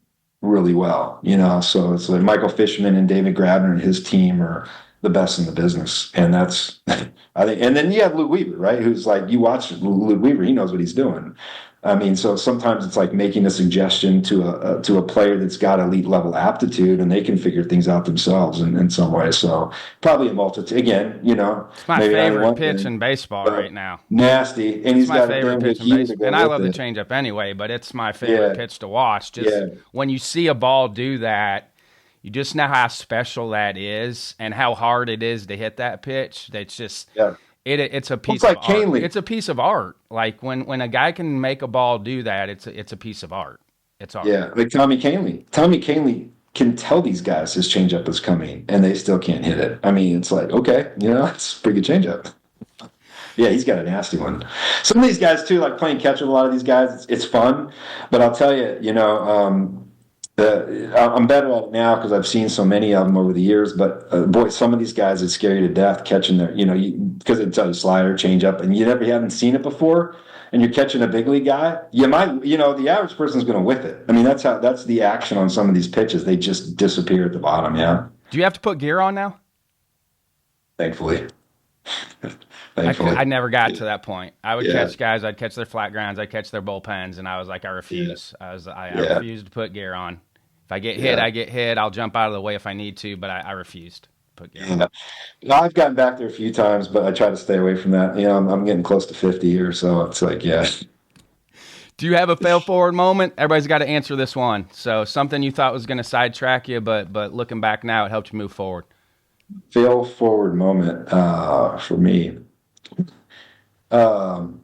B: really well, So it's like Michael Fishman and David Grabner and his team are the best in the business, and that's I think. And then you have Luke Weaver, right? Who's like you watch Luke Weaver, he knows what he's doing. I mean, so sometimes it's like making a suggestion to a player that's got elite level aptitude, and they can figure things out themselves in some way. So probably a multitude. Again,
A: It's my
B: maybe only
A: favorite
B: one
A: pitch
B: thing,
A: in baseball
B: but
A: right now.
B: nasty, and
A: It's
B: he's
A: my
B: got a
A: favorite
B: damn good
A: pitch in
B: heater to
A: baseball,
B: go
A: and I
B: with
A: love the
B: it.
A: changeup anyway. But it's my favorite
B: Yeah,
A: pitch to watch. Just
B: yeah,
A: when you see a ball do that, you just know how special that is and how hard it is to hit that pitch. That's just
B: yeah.
A: it's a
B: Well, it's
A: piece of
B: like
A: art.
B: Canely.
A: It's a piece of art. Like when a guy can make a ball do that, it's a piece of art. It's art.
B: Yeah, like Tommy Canely. Tommy Canely can tell these guys his changeup is coming, and they still can't hit it. I mean, it's like, okay, it's a pretty good changeup. Yeah, he's got a nasty one. Some of these guys too, like playing catch with a lot of these guys, it's fun. But I'll tell you, I'm better at it now because I've seen so many of them over the years. But boy, some of these guys, it's scary to death catching their, because it's a slider, change up, and you haven't seen it before, and you're catching a big league guy. You might, the average person's going to whiff it. I mean, that's the action on some of these pitches. They just disappear at the bottom. Yeah,
A: Do you have to put gear on now?
B: thankfully,
A: I
B: thankfully,
A: never got to that point. I would
B: yeah,
A: catch guys, I'd catch their flat grounds, I'd catch their bullpens, and I was like, I
B: yeah,
A: refuse. I
B: yeah,
A: refuse to put gear on. If I get hit,
B: yeah.
A: I get hit. I'll jump out of the way if I need to, but I refused to put gear on.
B: Yeah. I've gotten back there a few times, but I try to stay away from that. I'm getting close to 50 here, so it's like, yeah.
A: Do you have a fail forward moment? Everybody's got to answer this one. So something you thought was going to sidetrack you, but looking back now, it helped you move forward.
B: Fail forward moment for me. Um,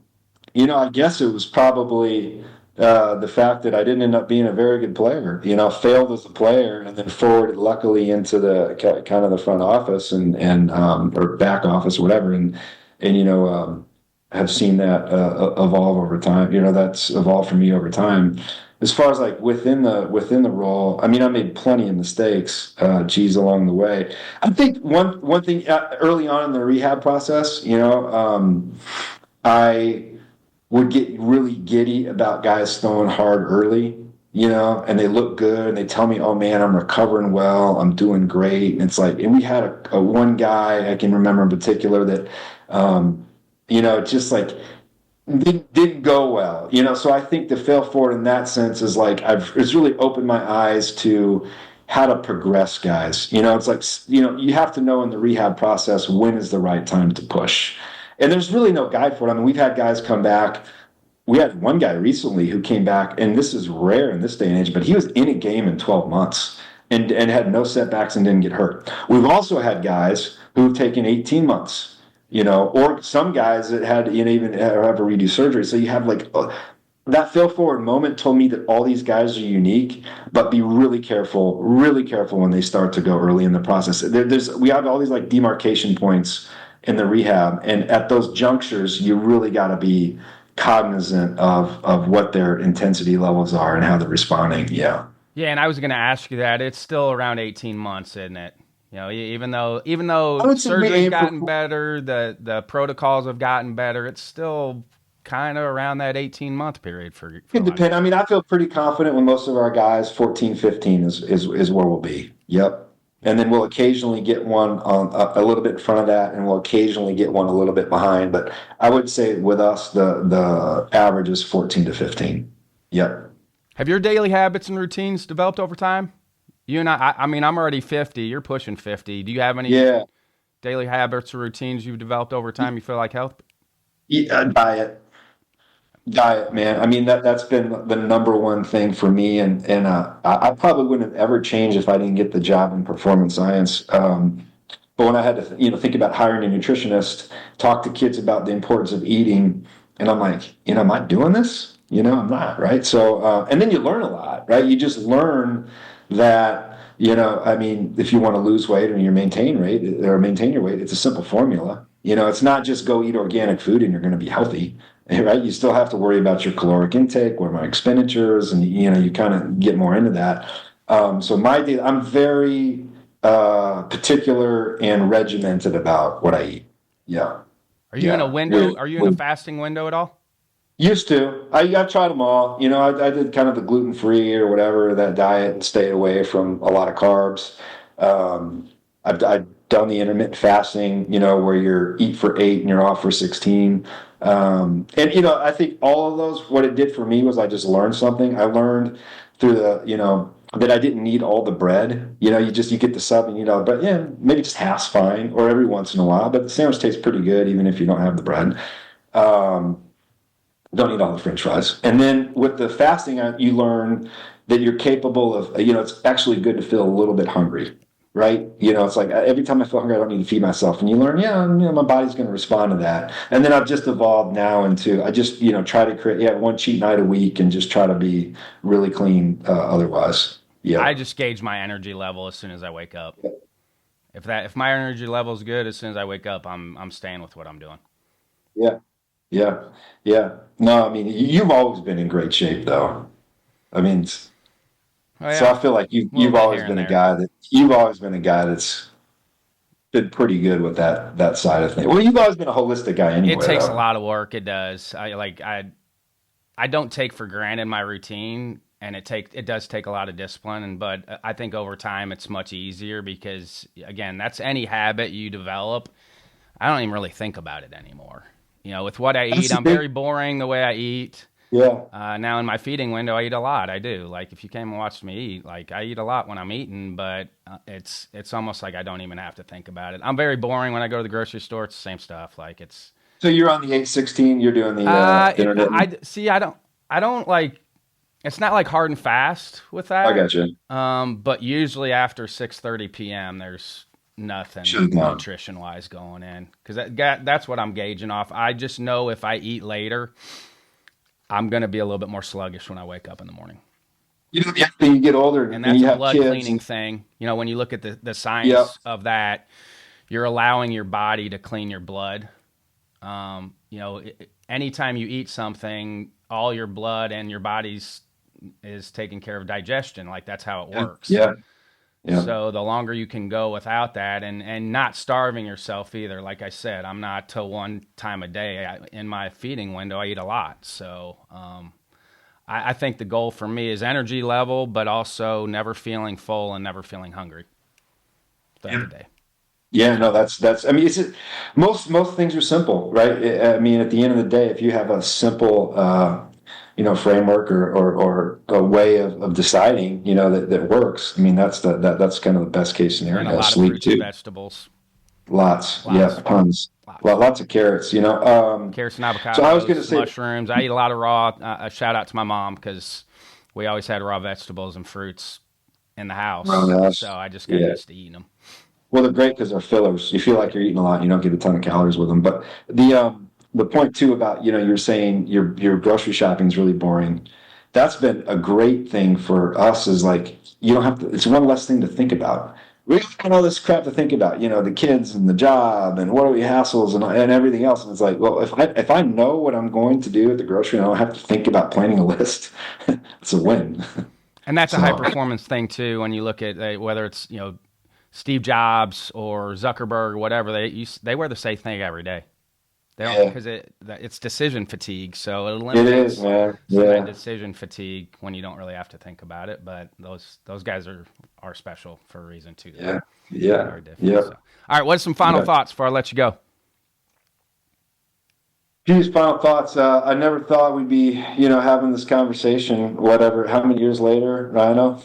B: I guess it was probably the fact that I didn't end up being a very good player. Failed as a player and then forwarded luckily into the kind of the front office and or back office or whatever, and have seen that evolve over time. That's evolved for me over time. As far as like within the role, I mean, I made plenty of mistakes, along the way. I think one thing early on in the rehab process, I would get really giddy about guys throwing hard early, and they look good and they tell me, oh man, I'm recovering well, I'm doing great. And it's like, and we had a one guy I can remember in particular that, just like didn't go well, So I think the fail forward in that sense is like, it's really opened my eyes to how to progress guys. It's like, you have to know in the rehab process, when is the right time to push. And there's really no guide for it. I mean, we've had guys come back. We had one guy recently who came back, and this is rare in this day and age, but he was in a game in 12 months and had no setbacks and didn't get hurt. We've also had guys who've taken 18 months, or some guys that had even have to redo surgery. So you have like that fail forward moment told me that all these guys are unique, but be really careful when they start to go early in the process. We have all these like demarcation points in the rehab, and at those junctures, you really got to be cognizant of what their intensity levels are and how they're responding. Yeah.
A: Yeah, and I was going to ask you that. It's still around 18 months, isn't it? Even though
B: I would say we
A: surgery's
B: aim
A: gotten
B: for.
A: better, the protocols have gotten better, it's still kind of around that 18-month period for a
B: It
A: lot of
B: depends.
A: guys.
B: I mean, I feel pretty confident when most of our guys, 14, 15 is where we'll be. Yep. And then we'll occasionally get one on a little bit in front of that, and we'll occasionally get one a little bit behind. But I would say with us, the average is 14 to 15. Yep.
A: Have your daily habits and routines developed over time? You and I mean, I'm already 50. You're pushing 50. Do you have any
B: Yeah.
A: daily habits or routines you've developed over time you feel like help?
B: Yeah, diet, man. I mean, that's been the number one thing for me, and I probably wouldn't have ever changed if I didn't get the job in performance science. But when I had to, think about hiring a nutritionist, talk to kids about the importance of eating, and I'm like, am I doing this? I'm not, right? So, and then you learn a lot, right? You just learn that, I mean, if you want to lose weight or maintain your weight, it's a simple formula. It's not just go eat organic food and you're going to be healthy, right? You still have to worry about your caloric intake, what are my expenditures, and you kind of get more into that. So I'm very particular and regimented about what I eat. Yeah,
A: Are you in a
B: yeah.
A: window? Are you in a fasting window at all?
B: Used to. I tried them all. I did kind of the gluten free or whatever that diet and stay away from a lot of carbs. I've done the intermittent fasting, where you're eat for 8 and you're off for 16. And I think all of those, what it did for me was I just learned something. I learned through that I didn't need all the bread. You get the sub and you eat all the bread. Yeah, maybe just half's fine, or every once in a while. But the sandwich tastes pretty good even if you don't have the bread. Um, don't eat all the French fries. And then with the fasting, you learn that you're capable of, it's actually good to feel a little bit hungry, right? It's like every time I feel hungry, I don't need to feed myself. And you learn, yeah, my body's going to respond to that. And then I've just evolved now into, I just, try to create, one cheat night a week and just try to be really clean otherwise. Yeah.
A: I just gauge my energy level as soon as I wake up. If my energy level is good, as soon as I wake up, I'm staying with what I'm doing.
B: Yeah, yeah, yeah. No, I mean, you've always been in great shape, though. I mean,
A: Oh
B: so
A: yeah,
B: I feel like
A: a little
B: you've
A: bit
B: always
A: here and
B: been a
A: there.
B: guy that you've always been a guy that's been pretty good with that side of things. Well, you've always been a holistic guy
A: It
B: anyway,
A: takes a
B: though.
A: lot of work. It does. I don't take for granted my routine, and it does take a lot of discipline. But I think over time it's much easier because again, that's any habit you develop. I don't even really think about it anymore. With what I
B: That's
A: eat,
B: the
A: I'm
B: thing.
A: very boring the way I eat.
B: Yeah.
A: Now in my feeding window, I eat a lot. I do. Like if you came and watched me eat, like I eat a lot when I'm eating, but it's almost like I don't even have to think about it. I'm very boring when I go to the grocery store. It's the same stuff. Like it's.
B: So you're on the 816. You're doing the intermittent.
A: I see. I don't like. It's not like hard and fast with
B: I
A: that.
B: got you.
A: But usually after 6:30 p.m., there's nothing
B: Should have gone.
A: nutrition wise going in because that's what I'm gauging off. I just know if I eat later, I'm gonna be a little bit more sluggish when I wake up in the morning.
B: You know, yeah, you get older
A: And
B: and
A: that's
B: you
A: a
B: have
A: blood
B: kids,
A: cleaning
B: and
A: thing. When you look at the
B: yeah,
A: science of that, you're allowing your body to clean your blood. Anytime you eat something, all your blood and your body's is taking care of digestion. Like that's how it
B: yeah,
A: works.
B: yeah, yeah.
A: So the longer you can go without that, and not starving yourself either. Like I said, I'm not till one time a day. In my feeding window, I eat a lot. So I think the goal for me is energy level, but also never feeling full and never feeling hungry throughout the day.
B: Yeah, no, that's. I mean, most things are simple, right? I mean, at the end of the day, if you have a simple, framework or a way of deciding, that works. I mean, that's kind of the best case
A: And a
B: scenario.
A: lot of
B: Sleep
A: fruits and
B: too,
A: vegetables.
B: lots, yeah,
A: Lots.
B: tons,
A: Lots.
B: lots of carrots.
A: Carrots and
B: So I was going to
A: avocados,
B: say,
A: mushrooms. I eat a lot of raw. A shout out to my mom because we always had raw vegetables and fruits in the house. So
B: roundhouse,
A: I just got
B: yeah.
A: used to eating them.
B: Well, they're great because they're fillers. You feel like you're eating a lot. You don't get a ton of calories with them. But the point too about you're saying your grocery shopping is really boring. That's been a great thing for us. Is like you don't have to. It's one less thing to think about. We got all this crap to think about. The kids and the job and what are we hassles and everything else. And it's like, well, if I know what I'm going to do at the grocery, and I don't have to think about planning a list. It's a win.
A: And that's a high
B: So
A: performance thing too. When you look at whether it's Steve Jobs or Zuckerberg or whatever, they wear the same thing every day. They don't
B: yeah,
A: because it's decision fatigue. So it
B: it is,
A: eliminates
B: man.
A: some of that
B: Yeah,
A: decision fatigue when you don't really have to think about it. But those guys are special for a reason too, though.
B: yeah, yeah,
A: Very different.
B: yeah.
A: So, all right, what's some final
B: Yeah.
A: thoughts before I let you go?
B: Geez, final thoughts. I never thought we'd be, having this conversation, whatever, how many years later? I don't know,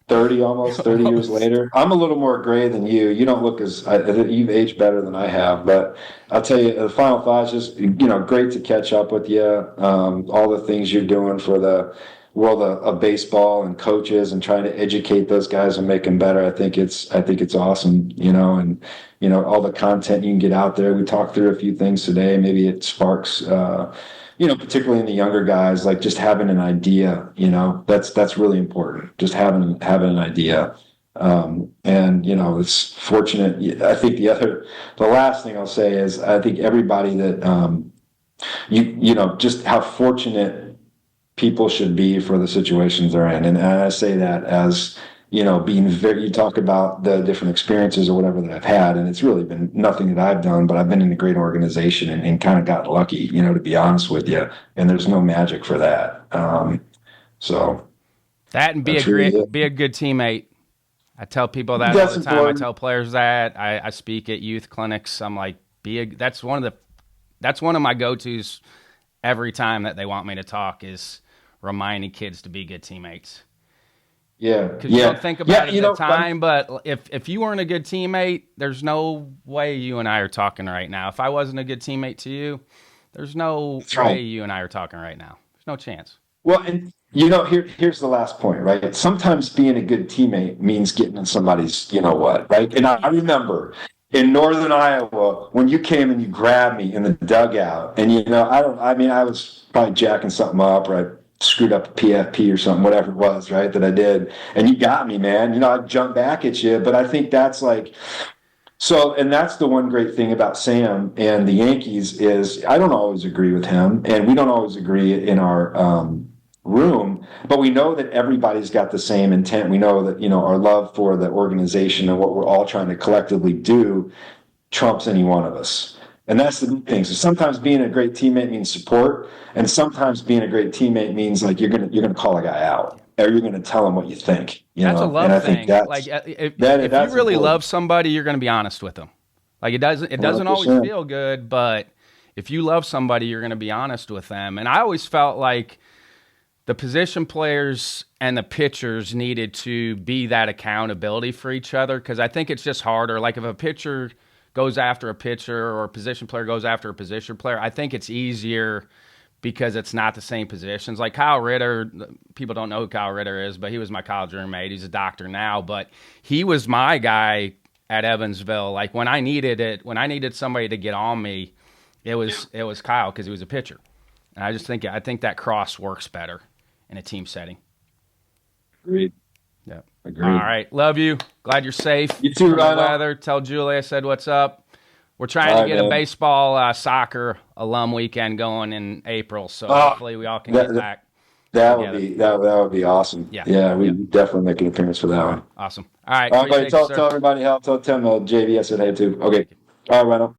B: 30, almost 30 years
A: Almost.
B: later. I'm a little more gray than you. You don't look you've aged better than I have. But I'll tell you, the final thoughts, just, great to catch up with you. All the things you're doing for the world of baseball and coaches and trying to educate those guys and make them better. I think it's awesome, and all the content you can get out there. We talked through a few things today. Maybe it sparks, particularly in the younger guys, like just having an idea. That's really important. Just having an idea. And it's fortunate. I think the last thing I'll say is I think everybody that just how fortunate people should be for the situations they're in. And I say that as, being very, you talk about the different experiences or whatever that I've had, and it's really been nothing that I've done, but I've been in a great organization and kind of got lucky, to be honest with you. And there's no magic for that. So
A: That and
B: that's really it.
A: be a good teammate. I tell people that all
B: That's
A: the time. I
B: important.
A: tell players that. I speak at youth clinics. I'm like, that's one of my go tos every time that they want me to talk is reminding kids to be good teammates.
B: Yeah.
A: Because you don't
B: Yeah.
A: think
B: Yeah.
A: about it at the time, but if you weren't a good teammate, there's no way you and I are talking right now. If I wasn't a good teammate to you, there's no
B: That's right.
A: way you and I are talking right now. There's no chance.
B: Well, and here's the last point, right? Sometimes being a good teammate means getting in somebody's, what, right? And I remember in Northern Iowa when you came and you grabbed me in the dugout, and I was probably jacking something up, or I screwed up a PFP or something, whatever it was, right, that I did, and you got me, man. I jumped back at you, but I think that's like So, and that's the one great thing about Sam and the Yankees is I don't always agree with him, and we don't always agree in our room, but we know that everybody's got the same intent. We know that, our love for the organization and what we're all trying to collectively do trumps any one of us. And that's the big thing. So sometimes being a great teammate means support, and sometimes being a great teammate means like you're gonna call a guy out, or you're gonna tell him what you think.
A: That's a
B: And
A: love
B: I think
A: thing.
B: that's
A: Like if you
B: that's
A: really love
B: important.
A: somebody, you're going to be honest with them. Like it doesn't always
B: 100%.
A: feel good, but if you love somebody, you're going to be honest with them. And I always felt like the position players and the pitchers needed to be that accountability for each other because I think it's just harder. Like if a pitcher goes after a pitcher or a position player goes after a position player, I think it's easier because it's not the same positions. Like Kyle Ritter, people don't know who Kyle Ritter is, but he was my college roommate. He's a doctor now, but he was my guy at Evansville. Like when I needed it, when I needed somebody to get on me, it was Kyle because he was a pitcher. And I think that cross works better in a team setting.
B: Agreed.
A: Yeah. All
B: Agreed.
A: right. Love you. Glad you're safe.
B: You too,
A: From the
B: Rhino.
A: weather. Tell Julie I said what's up. We're trying
B: All
A: to
B: right,
A: get a
B: man.
A: baseball soccer alum weekend going in April, so
B: Oh,
A: hopefully we all can
B: that,
A: get back
B: that would
A: together.
B: be that would be awesome.
A: Yeah.
B: Yeah, we
A: Yeah.
B: definitely make an appearance for that one.
A: Awesome. All right.
B: All right, buddy.
A: Appreciate you,
B: Tell
A: sir.
B: everybody how. Tell Tim JV I said hey too. Okay. All right, Rhino.